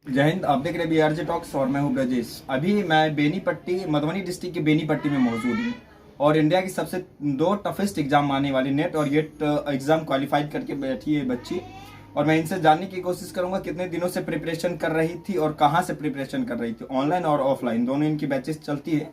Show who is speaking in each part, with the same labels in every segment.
Speaker 1: जय हिंद। आप देख रहे हैं BRJ टॉक्स और मैं हूं ब्रजेश। अभी मैं बेनीपट्टी, मधुबनी डिस्ट्रिक्ट के बेनीपट्टी में मौजूद हूं और इंडिया की सबसे दो टफेस्ट एग्जाम मानने वाली नेट और गेट एग्जाम क्वालिफाइड करके बैठी है बच्ची। और मैं इनसे जानने की कोशिश करूंगा कितने दिनों से प्रिपरेशन कर रही थी और कहाँ से प्रिपरेशन कर रही थी। ऑनलाइन और ऑफलाइन दोनों इनकी बैचेस चलती है।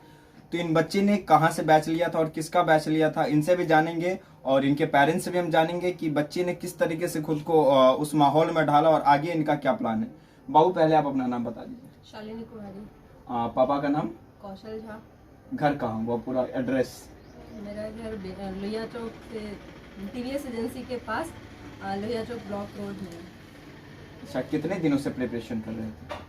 Speaker 1: तो इन बच्चे ने कहाँ से बैच लिया था और किसका बैच लिया था, इनसे भी जानेंगे और इनके पेरेंट्स से भी हम जानेंगे कि बच्चे ने किस तरीके से खुद को उस माहौल में ढाला और आगे इनका क्या प्लान है। बाबू, पहले आप अपना नाम बता दीजिए।
Speaker 2: शालिनी कुमारी।
Speaker 1: पापा का नाम?
Speaker 2: कौशल झा।
Speaker 1: घर कहाँ, वो पूरा एड्रेस?
Speaker 2: मेरा घर लोहिया चौक से TVS एजेंसी के पास लोहिया चौक ब्लॉक रोड में।
Speaker 1: अच्छा, कितने दिनों से प्रिपरेशन कर रहे थे?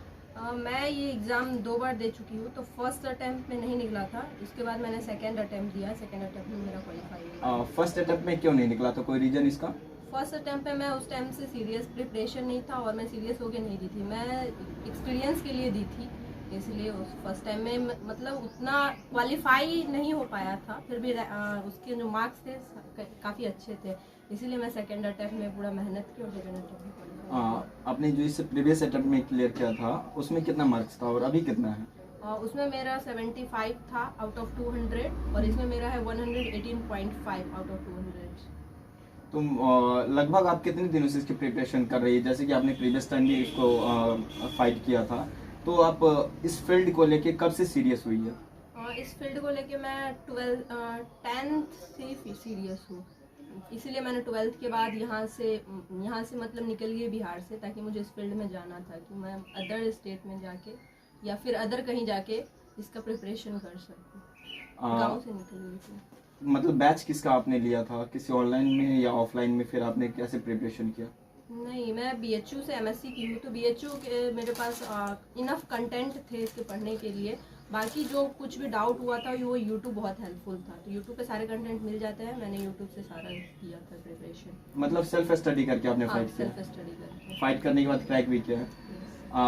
Speaker 2: मैं ये एग्ज़ाम 2 बार दे चुकी हूँ। तो फर्स्ट अटेम्प्ट में नहीं निकला था, इसके बाद मैंने सेकेंड अटेम्प्ट दिया। सेकेंड अटेम्प्ट में मेरा क्वालिफाई हुआ।
Speaker 1: फर्स्ट अटेम्प्ट में क्यों नहीं निकला, तो कोई रीजन इसका?
Speaker 2: फर्स्ट अटेम्प्ट पे मैं उस टाइम से सीरियस प्रिपरेशन नहीं था और मैं सीरियस होके नहीं दी थी, मैं एक्सपीरियंस के लिए दी थी। इसलिए उस फर्स्ट टाइम में मतलब उतना क्वालिफाई नहीं हो पाया था, फिर भी उसके जो मार्क्स थे काफ़ी अच्छे थे, इसीलिए मैं सेकेंड अटेम्प्ट में पूरा मेहनत की और सेकेंड अटेम्प्ट में क्वालिफाई।
Speaker 1: आपने जो इससे प्रीवियस अटेम्प्ट में क्लियर किया था उसमें कितना मार्क्स था और अभी कितना है?
Speaker 2: उसमें मेरा 75 था आउट ऑफ 200 और इसमें मेरा है 118.5 आउट ऑफ 200।
Speaker 1: तुम लगभग आप कितने दिनों से इसकी प्रिपरेशन कर रही है? जैसे कि आपने प्रीवियस टाइम भी इसको फाइट किया था, तो आप इस फील्ड को लेके कब से सीरियस हुई है?
Speaker 2: इस फील्ड को लेके मैं 10th से सीरियस हूँ, इसीलिए मैंने 12th के बाद यहाँ से मतलब निकल गई बिहार से, ताकि मुझे इस फील्ड में जाना था कि मैं अदर स्टेट में जाके या फिर अदर कहीं जाके इसका प्रिपरेशन कर सकूँ। गाँव से निकल गई थी।
Speaker 1: मतलब बैच किसका आपने लिया था, किसी ऑनलाइन में या ऑफलाइन में? फिर आपने कैसे प्रिपरेशन किया?
Speaker 2: नहीं, मैं BHU से MSc की हूँ, तो BHU के मेरे पास इनफ कंटेंट थे इसके पढ़ने के लिए। बाकी जो कुछ भी डाउट हुआ था वो YouTube बहुत हेल्पफुल था, तो YouTube पे सारे कंटेंट मिल जाते हैं। मैंने YouTube से सारा किया था प्रिपरेशन।
Speaker 1: मतलब सेल्फ स्टडी करके आपने फाइट किया?
Speaker 2: सेल्फ स्टडी करके।
Speaker 1: फाइट करने के बाद क्रैक भी किया है।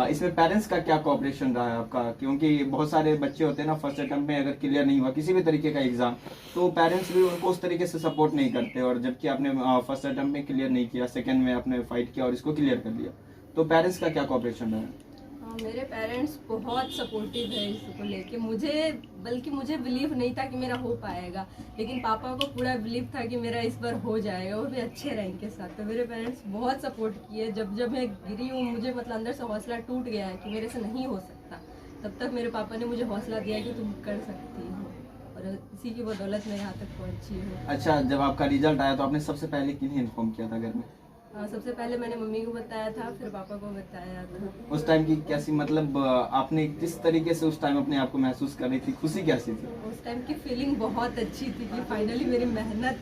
Speaker 1: इसमें पेरेंट्स का क्या कोऑपरेशन रहा है आपका? क्योंकि बहुत सारे बच्चे होते हैं ना, फर्स्ट अटेम्प्ट में अगर क्लियर नहीं हुआ किसी भी तरीके का एग्जाम, तो पेरेंट्स भी उनको उस तरीके से सपोर्ट नहीं करते। और जबकि आपने फर्स्ट अटेम्प्ट में क्लियर नहीं किया, सेकंड में आपने फाइट किया और इसको क्लियर कर लिया, तो पेरेंट्स का क्या कोऑपरेशन रहा है?
Speaker 2: मेरे पेरेंट्स बहुत सपोर्टिव है इसको लेके। बल्कि मुझे बिलीव नहीं था कि मेरा हो पाएगा, लेकिन पापा को पूरा बिलीव था कि मेरा इस बार हो जाएगा, वो भी अच्छे रैंक के साथ। तो मेरे पेरेंट्स बहुत सपोर्ट किए। जब मैं गिरी हूँ, मुझे मतलब अंदर से हौसला टूट गया है कि मेरे से नहीं हो सकता, तब तक मेरे पापा ने मुझे हौसला दिया कि तुम कर सकती हो, और इसी की बदौलत मैं यहाँ तक पहुँची हूँ।
Speaker 1: अच्छा, जब आपका रिजल्ट आया तो आपने सबसे पहले किन्हें इन्फॉर्म किया था घर में?
Speaker 2: सबसे पहले मैंने मम्मी को बताया था, फिर पापा को बताया था।
Speaker 1: उस टाइम की कैसी, मतलब आपने किस तरीके से उस टाइम अपने आप को महसूस कर रही थी? खुशी कैसी थी?
Speaker 2: उस टाइम की फीलिंग बहुत अच्छी थी कि फाइनली मेरी मेहनत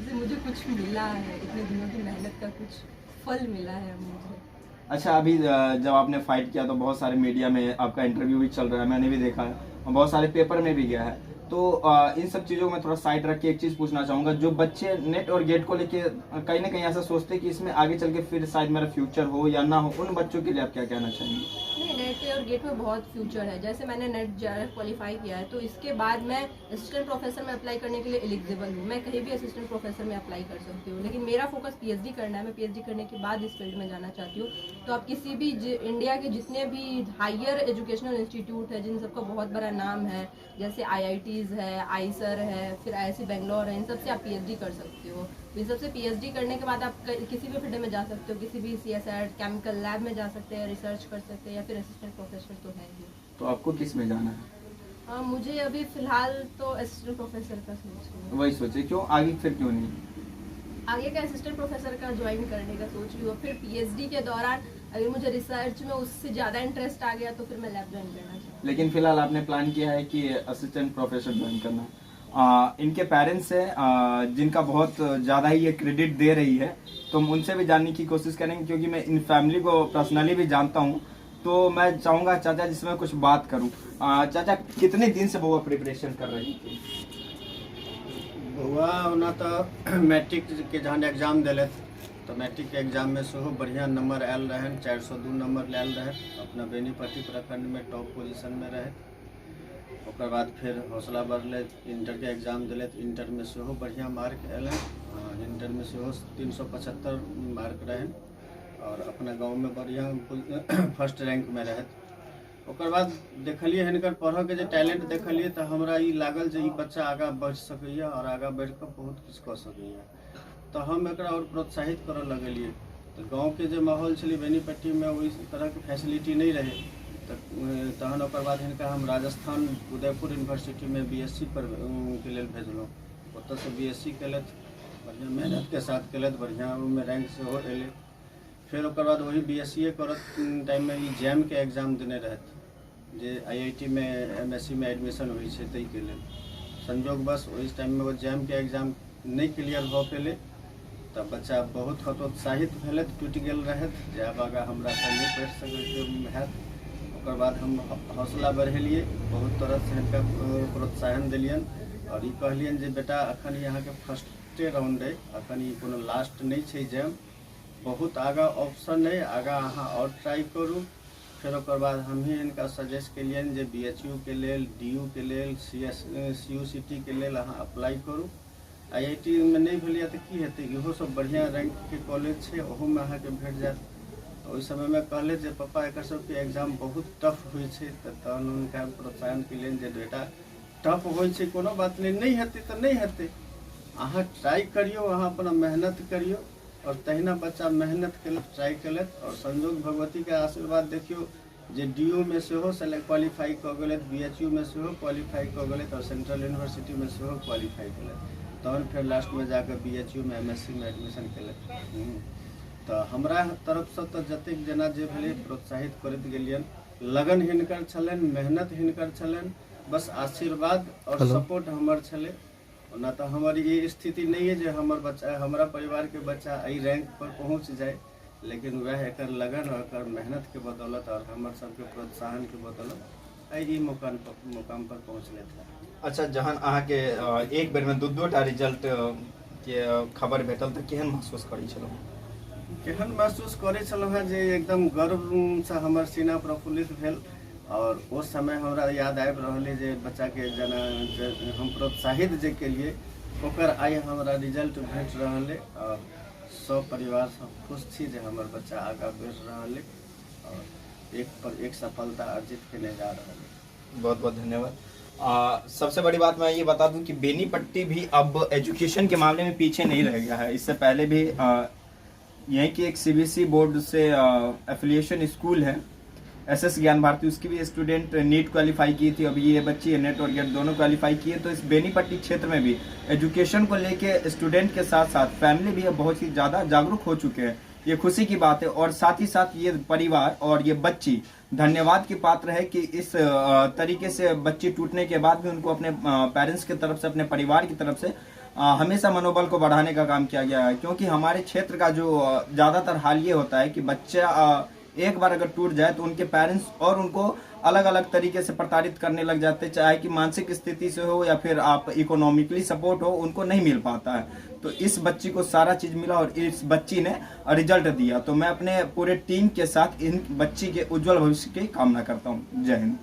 Speaker 2: से मुझे कुछ मिला है, इतने दिनों की मेहनत का कुछ फल मिला है मुझे।
Speaker 1: अच्छा, अभी जब आपने फाइट किया तो बहुत सारे मीडिया में आपका इंटरव्यू भी चल रहा है, मैंने भी देखा है, और बहुत सारे पेपर में भी गया है। तो इन सब चीज़ों को मैं थोड़ा साइड रख के एक चीज़ पूछना चाहूँगा। जो बच्चे नेट और गेट को लेके कहीं ना कहीं ऐसा सोचते हैं कि इसमें आगे चल के फिर शायद मेरा फ्यूचर हो या ना हो, उन बच्चों के लिए आप क्या कहना चाहेंगे?
Speaker 2: नहीं, नेट और गेट में बहुत फ्यूचर है। जैसे मैंने नेट JRF क्वालिफाई किया है, तो इसके बाद मैं असिस्टेंट प्रोफेसर में अप्लाई करने के लिए एलिजिबल हूँ। मैं कहीं भी असिस्टेंट प्रोफेसर में अप्लाई कर सकती हूँ, लेकिन मेरा फोकस PhD करना है। मैं PhD करने के बाद इस फील्ड में जाना चाहती हूँ। तो आप किसी भी इंडिया के जितने भी हायर एजुकेशनल इंस्टीट्यूट है, जिन सबका बहुत बड़ा नाम है, जैसे IITs है, आईसर है, फिर IISc बेंगलोर है, इन सबसे आप PhD कर सकते हो। इन सबसे PhD करने के बाद आप किसी भी फील्ड में जा सकते हो, किसी भी CSIR केमिकल लैब में जा सकते हैं, रिसर्च कर सकते हैं, या फिर असिस्टेंट प्रोफेसर तो है ही।
Speaker 1: तो आपको किस में जाना है?
Speaker 2: मुझे अभी फिलहाल तो असिस्टेंट प्रोफेसर का सोच रही हूँ।
Speaker 1: वही सोचे, क्यों आगे फिर क्यों नहीं?
Speaker 2: आगे का असिस्टेंट प्रोफेसर का ज्वाइन करने का सोच रही हूँ। फिर PhD के दौरान अगर मुझे रिसर्च में उससे ज़्यादा इंटरेस्ट आ गया तो फिर मैं लैब ज्वाइन करना चाहती हूँ।
Speaker 1: लेकिन फिलहाल आपने प्लान किया है कि असिस्टेंट प्रोफेसर ज्वाइन करना। इनके पेरेंट्स हैं जिनका बहुत ज़्यादा ही ये क्रेडिट दे रही है, तो हम उनसे भी जानने की कोशिश करेंगे, क्योंकि मैं इन फैमिली को पर्सनली भी जानता हूँ। तो मैं चाहूँगा चाचा जिसमें कुछ बात करूँ। चाचा, कितने दिन से बउआ प्रिपरेशन कर रही थी?
Speaker 3: बउआ ओना तो मैट्रिक के जहाँ एग्जाम दिले तो मैट्रिक के एग्जाम में सेहो बढ़िया नंबर आयल रहन, 402 नंबर लायल रहे। अपना बेनीपट्टी प्रखंड में टॉप पोजीशन में रहे। ओकर बाद फिर हौसला बढ़ले, इंटर के एग्जाम दिले तो इंटर में सेहो बढ़िया मार्क आयल। इंटर में सेहो 375 मार्क रहन। और अपना गांव में बढ़िया फर्स्ट रैंक में रहत। ओकर बाद देखलिए हिनकर पढ़ के जे टैलेंट देखलिए तो हमरा ई लागल जे ई बच्चा आगा बढ़ सकैया और आगा बढ़ के बहुत कुछ कऽ सकैया, तो हम एकरा और प्रोत्साहित करऽ लगलिए। तो गांव के जे माहौल छलै बेनीपट्टी में ओहि तरह के फैसिलिटी नहीं रहे, तहन ओकर बाद हिनका हम राजस्थान उदयपुर यूनिवर्सिटी में बीएससी पर के लेल भेजलहुँ। ओतऽ से बीएससी केलथि, बढ़िया मेहनत के साथ केलथि, बढ़िया में रैंक सेहो एलै। फिर ओकर बाद वही बीएससी करत टाइम में ई जैम के एग्जाम देने रहथि, जे आईआईटी में एमएससी में एडमिशन होइ छै ताहि के लेल। संजोगवश ओहि टाइम में वो जैम के एग्जाम नहीं क्लियर भऽ पेलै, तब बच्चा बहुत हतोत्साहित भेलथि, टूटि गेल रहथि जे आब आगाँ हमरा से नहीं पढ़ि सकैत हैत। ओकर बाद हम हौसला बढ़ेलिए, बहुत तरह से हिनका प्रोत्साहन दिलियनि और ई कहलियनि जे बेटा अखन यहाँ के फर्स्टे राउंड है, अखन ई कोनो लास्ट नहीं छै जैम, बहुत आगा ऑप्शन है, आगा अहाँ और ट्राई करू। फिर ओकर बाद हम ही इनका सजेस्ट केलियनि जे बीएचयू के लेल, डीयू के लेल, सीयूसीटी के लेल अहाँ अप्लाई करू। आईआईटी में नहीं भेलिए तो की हेतै, इहो सब बढ़िया रैंक के कॉलेज छै, ओहो में अहाँ के भेट जायत। ओहि समय में कहले जे पापा एकर सबके एग्जाम बहुत टफ होइ छै, तहन हुनका प्रोत्साहन केलियनि जे बेटा टफ होइ छै कोनो बात नहीं हेतै तऽ नहीं हेतै, अहाँ ट्राई करियो, अहाँ अपना मेहनत करियो। और तहिना बच्चा मेहनत केलक, ट्राई केलक और संजोग भगवती के आशीर्वाद देखियो जे डीयू में सेहो सेलेक्ट क्वालिफाई कऽ गेलथि, बीएचयू में सेहो क्वालिफाई कऽ गेलथि और सेंट्रल यूनिवर्सिटी में सेहो क्वालिफाई केलथि। तहन फिर लास्ट में जाकर बीएचयू में एमएससी में एडमिशन केलथि। तो हमरा तरफ से तो जतेक जना जे भेलै प्रोत्साहित करैत गेलियनि, लगन हिनकर छलनि, मेहनत हिनकर छलनि, बस आशीर्वाद और सपोर्ट हमर छलै। ना तो हमारी ये स्थिति नहीं है जो हमार बच्चा, हमारा परिवार के बच्चा आई रैंक पर पहुंच जाए, लेकिन वह एक लगन और एकर मेहनत के बदौलत और हमार सबके प्रोत्साहन के बदौलत आई मुकाम पर पहुँचले थे।
Speaker 1: अच्छा, जहन अहाँ के एक बेर में दू टा रिजल्ट के खबर भेटल तऽ केहन महसूस करै छलहुँ?
Speaker 3: केहन महसूस करै छलहुँ हैं जे एकदम गर्व से हमर सीना प्रफुल्लित भेल। और उस समय हमरा याद आबि रहलै जे बच्चा के जना हम प्रोत्साहित जे केलिए ओकर आइ हमरा रिजल्ट भेट रहलै और सब परिवार सब खुश छी जे हमर बच्चा आगा बढ़ि रहलै और एक पर एक सफलता अर्जित केने जा रहलै।
Speaker 1: बहुत बहुत धन्यवाद। सबसे बड़ी बात मैं ये बता दूं कि बेनीपट्टी भी अब एजुकेशन के मामले में पीछे नहीं रह गया है। इससे पहले भी यहीं की एक सीबीएसई बोर्ड से एफिलिएशन स्कूल है एसएस ज्ञान भारती, उसकी भी स्टूडेंट नीट क्वालिफाई की थी, अभी ये बच्ची नेट और गेट दोनों क्वालिफाई किए। तो इस बेनीपट्टी क्षेत्र में भी एजुकेशन को लेके स्टूडेंट के साथ साथ फैमिली भी अब बहुत ही ज़्यादा जागरूक हो चुके हैं, ये खुशी की बात है। और साथ ही साथ ये परिवार और ये बच्ची धन्यवाद की पात्र है कि इस तरीके से बच्ची टूटने के बाद भी उनको अपने पेरेंट्स की तरफ से, अपने परिवार की तरफ से हमेशा मनोबल को बढ़ाने का काम किया गया है। क्योंकि हमारे क्षेत्र का जो ज़्यादातर हाल ये होता है कि बच्चा एक बार अगर टूट जाए तो उनके पेरेंट्स और उनको अलग अलग तरीके से प्रताड़ित करने लग जाते हैं, चाहे कि मानसिक स्थिति से हो या फिर आप इकोनॉमिकली सपोर्ट हो, उनको नहीं मिल पाता है। तो इस बच्ची को सारा चीज मिला और इस बच्ची ने रिजल्ट दिया। तो मैं अपने पूरे टीम के साथ इन बच्ची के उज्जवल भविष्य की कामना करता हूँ। जय हिंद।